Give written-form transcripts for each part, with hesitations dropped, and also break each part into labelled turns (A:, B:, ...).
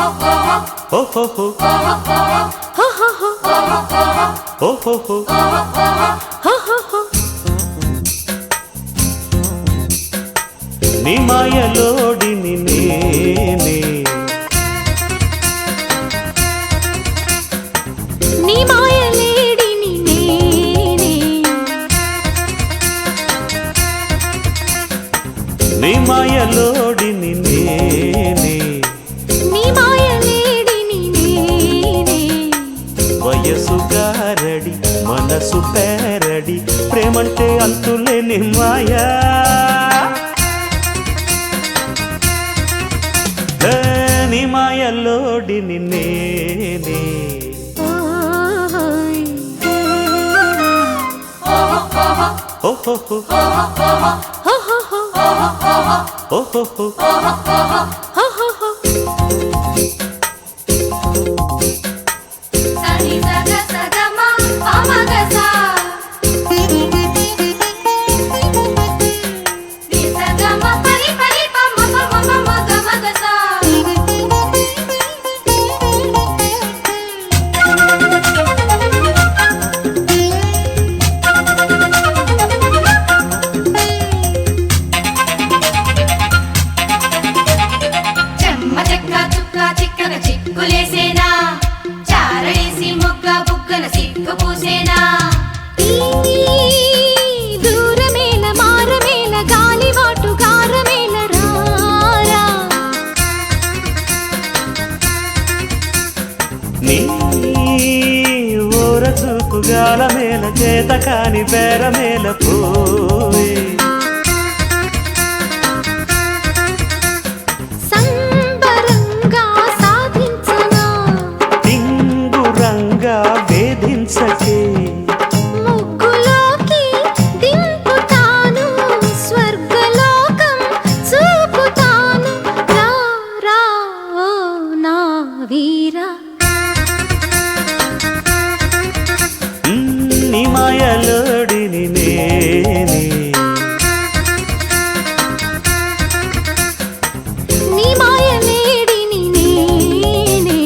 A: ఓహోహో ఓహోహో నీ మాయలోడిని నేనే
B: నీ మాయలేడిని నేనే
A: నీ మాయలోడిని నేనే
B: నీ మాయలేడిని నేనే
A: వయసు గారడి మనసు పేరడి ప్రేమంటే అంతులేని మాయా నీ మాయలోడిని నేనే ఓహోహో ఓహోహో
C: చిక్కులేసేనా చారడేసి మొగ్గ బుగ్గన సిగ్గు పూసేనా
B: దూరమేల మారమేల గాలివాటు గారమేల రారా
A: నీ ఊర చూపు గాలమేల చేత కాని బేరమేల పోయే వేధించకే
B: ముగ్గులోకి దింపుతాను స్వర్గలోకం చూపుతాను రా రా ఓ నా వీరా
A: నీ మాయలోడిని నేనే
B: నీ మాయలేడిని నేనే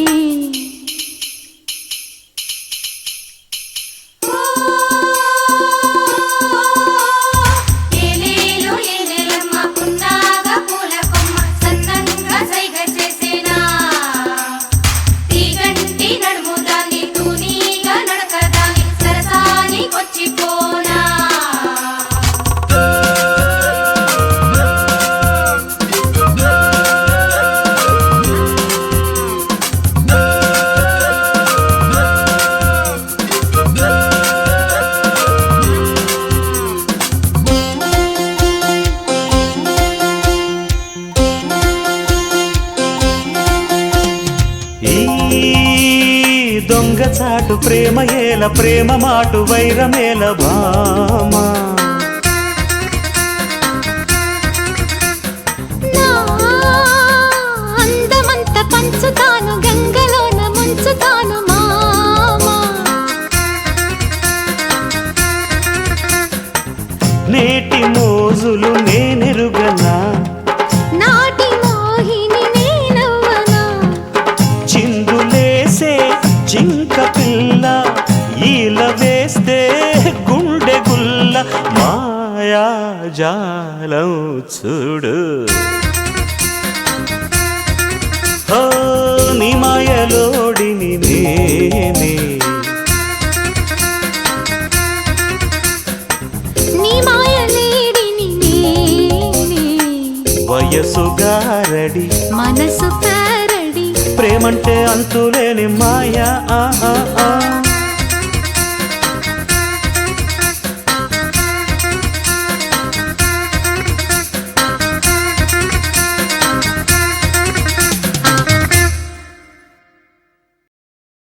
A: దొంగచాటు ప్రేమ ఏల ప్రేమ మాటు వైరమేల భామా
B: అందమంత పంచుతాను గంగలోన ముంచుతాను మామా
A: నేటి మోజులు నేనెరుగనా
B: నాటి మోహిని నేనవ్వనా
A: చిందులేసే జింక పిల్ల ఈల వేస్తే గుండె గుల్ల మాయా జాలం చూడు ఓ నీ మాయలోడిని నేనే
B: నీ మాయలేడిని నేనే
A: వయసు గారడి
B: మనసు పేరడి
A: ప్రేమంటే అంతులేని మాయా